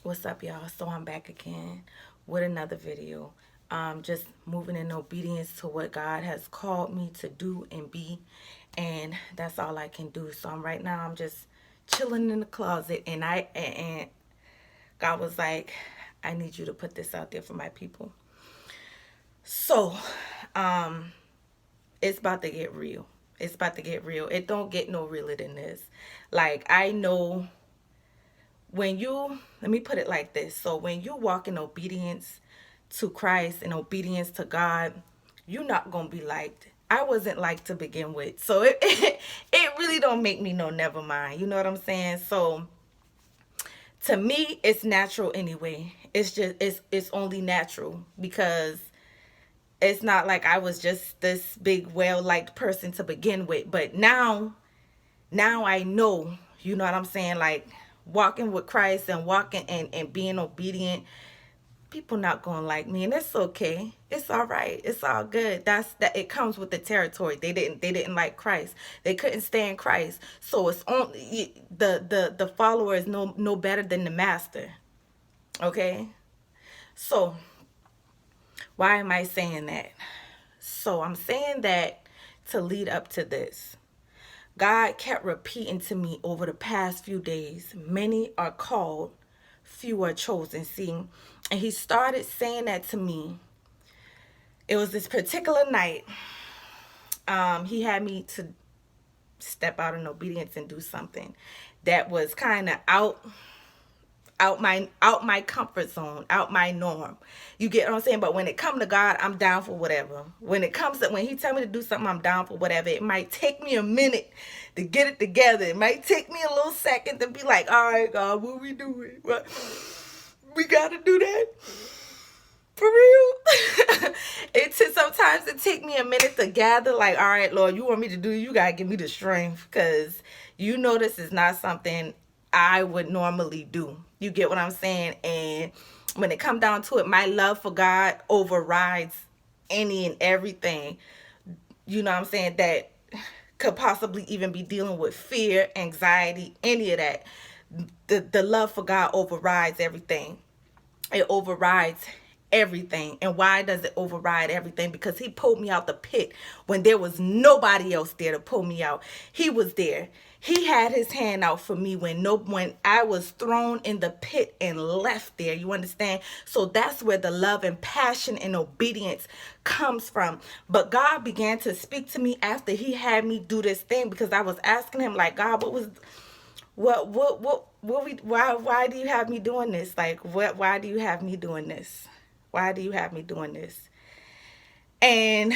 What's up, y'all? So I'm back again with another video. Just moving in obedience to what God has called me to do and be, and that's all I can do. So right now I'm just chilling in the closet, and God was like, I need you to put this out there for my people. So, it's about to get real. It's about to get real. It don't get no realer than this. Like, I know when you, let me put it like this. So when you walk in obedience to Christ and obedience to God, you're not going to be liked. I wasn't liked to begin with. So it really don't make me no never mind. You know what I'm saying? So to me, it's natural anyway. It's only natural because it's not like I was just this big well-liked person to begin with. But now I know, you know what I'm saying? Like walking with Christ and walking and being obedient, people not gonna like me, and it's okay. It's all right. It's all good. That it comes with the territory. They didn't like Christ. They couldn't stand Christ. So it's only the follower is no better than the master. Okay? So why am I saying that? So I'm saying that to lead up to this. God kept repeating to me over the past few days, many are called, few are chosen. See, and he started saying that to me. It was this particular night. He had me to step out in obedience and do something that was kind of out my comfort zone, out my norm. You get what I'm saying? But when it comes to God, I'm down for whatever. When he tell me to do something, I'm down for whatever. It might take me a minute to get it together. It might take me a little second to be like, all right, God, what we doing? What we gotta do that? For real? Sometimes it take me a minute to gather, like, all right, Lord, you want me to do, you gotta give me the strength, because you know this is not something I would normally do. You get what I'm saying? And when it come down to it, my love for God overrides any and everything, you know what I'm saying, that could possibly even be dealing with fear, anxiety, any of that. The love for God overrides everything. It overrides everything. And why does it override everything? Because he pulled me out the pit when there was nobody else there to pull me out. He was there. He had his hand out for me when I was thrown in the pit and left there. You understand? So that's where the love and passion and obedience comes from. But God began to speak to me after he had me do this thing, because I was asking him, like, God, why do you have me doing this? Like, why do you have me doing this? Why do you have me doing this? And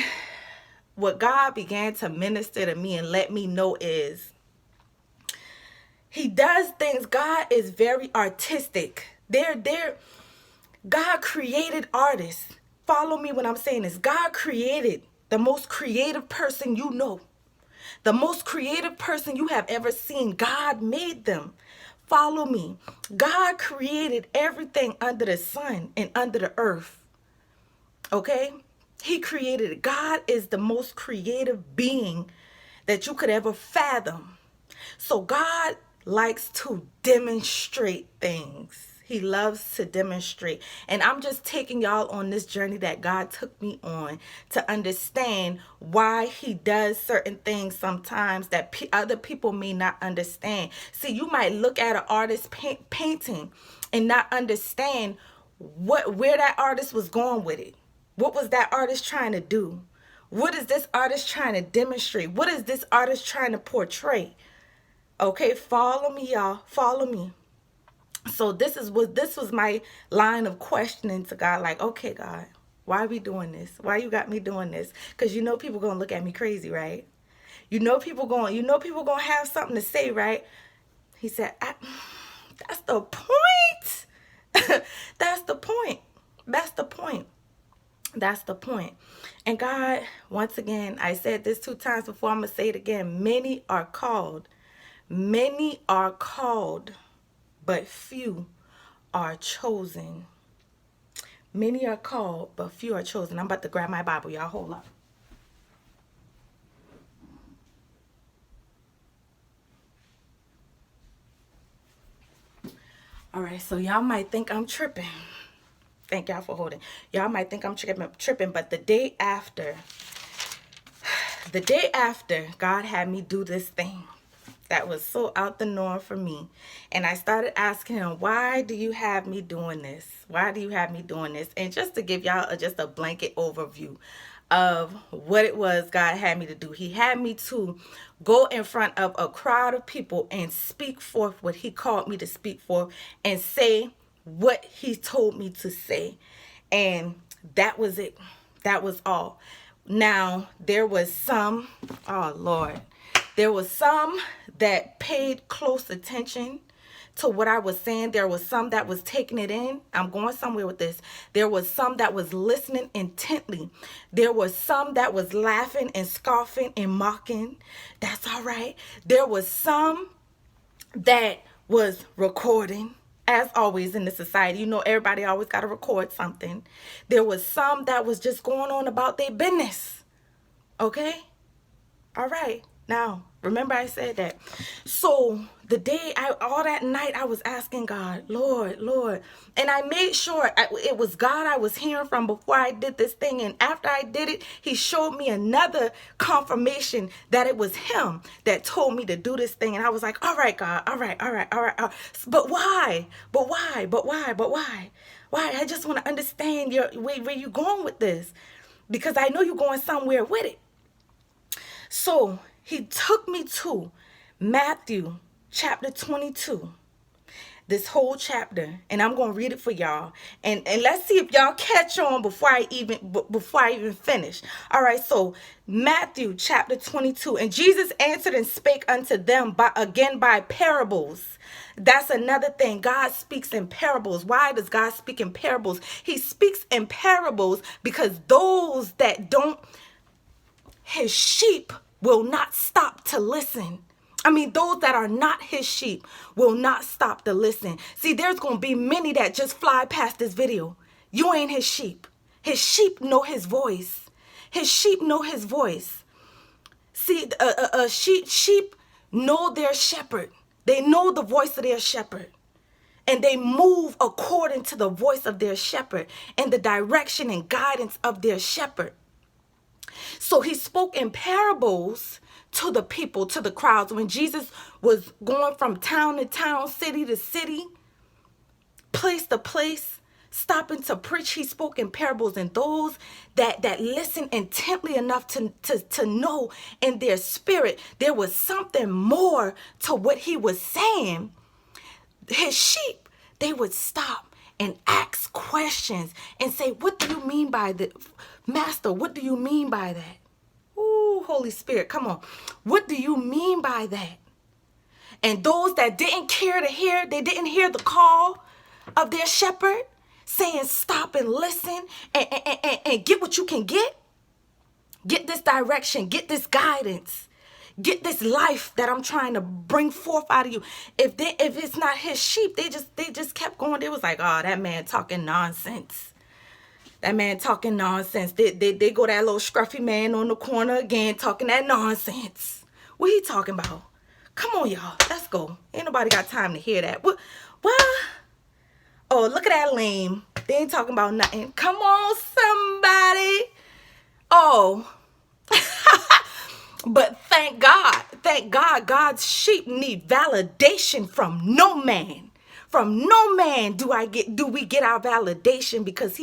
what God began to minister to me and let me know is he does things. God is very artistic. God created artists. Follow me when I'm saying this. God created the most creative person you know. The most creative person you have ever seen. God made them. Follow me. God created everything under the sun and under the earth. Okay? He created it. God is the most creative being that you could ever fathom. So God likes to demonstrate things. He loves to demonstrate. And I'm just taking y'all on this journey that God took me on to understand why he does certain things sometimes that other people may not understand. See, you might look at an artist painting and not understand where that artist was going with it. What was that artist trying to do? What is this artist trying to demonstrate? What is this artist trying to portray? Okay, follow me, y'all. Follow me. So this was my line of questioning to God. Like, okay, God, why are we doing this? Why you got me doing this? Because you know people gonna look at me crazy, right? You know people gonna have something to say, right? He said, that's the point. That's the point. That's the point. That's the point. And God, once again, I said this 2 times before, I'm going to say it again. Many are called. Many are called, but few are chosen. Many are called, but few are chosen. I'm about to grab my Bible, y'all. Hold up. All right, so y'all might think I'm tripping. Thank y'all for holding. Y'all might think I'm tripping, but the day after, God had me do this thing that was so out the norm for me. And I started asking him, why do you have me doing this? Why do you have me doing this? And just to give y'all just a blanket overview of what it was God had me to do. He had me to go in front of a crowd of people and speak forth what he called me to speak forth and say what he told me to say. And that was it. That was all. Now, there was some, oh Lord, there was some that paid close attention to what I was saying. There was some that was taking it in. I'm going somewhere with this. There was some that was listening intently. There was some that was laughing and scoffing and mocking. That's all right. There was some that was recording. As always in the society, you know, everybody always got to record something. There was some that was just going on about their business. Okay? All right. Now, remember I said that. So the day, all that night, I was asking God, Lord, Lord. And I made sure it was God I was hearing from before I did this thing. And after I did it, he showed me another confirmation that it was him that told me to do this thing. And I was like, all right, God, all right. But why? But why? But why? But why? Why? I just want to understand where you're going with this. Because I know you're going somewhere with it. So he took me to Matthew chapter 22, this whole chapter, and I'm going to read it for y'all. And let's see if y'all catch on before I even finish. All right, so Matthew chapter 22, and Jesus answered and spake unto them by parables. That's another thing. God speaks in parables. Why does God speak in parables? He speaks in parables because those that don't, his sheep will not stop to listen. I mean, those that are not his sheep will not stop to listen. See, there's going to be many that just fly past this video. You ain't his sheep. His sheep know his voice. His sheep know his voice. See, sheep know their shepherd. They know the voice of their shepherd. And they move according to the voice of their shepherd and the direction and guidance of their shepherd. So he spoke in parables to the people, to the crowds. When Jesus was going from town to town, city to city, place to place, stopping to preach, he spoke in parables. And those that listened intently enough to know in their spirit there was something more to what he was saying, his sheep, they would stop and ask questions and say, what do you mean by that? Master, what do you mean by that? Ooh, Holy Spirit, come on. What do you mean by that? And those that didn't care to hear, they didn't hear the call of their shepherd saying stop and listen and get what you can get. Get this direction, get this guidance. Get this life that I'm trying to bring forth out of you. If it's not his sheep, they just kept going. They was like, oh, that man talking nonsense. That man talking nonsense. They go that little scruffy man on the corner again talking that nonsense. What he talking about? Come on, y'all. Let's go. Ain't nobody got time to hear that. What? Oh, look at that lame. They ain't talking about nothing. Come on, somebody. Oh. But thank God, God's sheep need validation from no man. From no man do we get our validation, because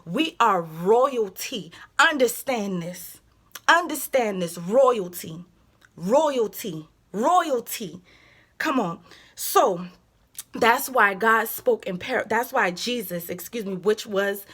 we are royalty. Understand this. Understand this. Royalty. Come on. So that's why God spoke in that's why Jesus, which was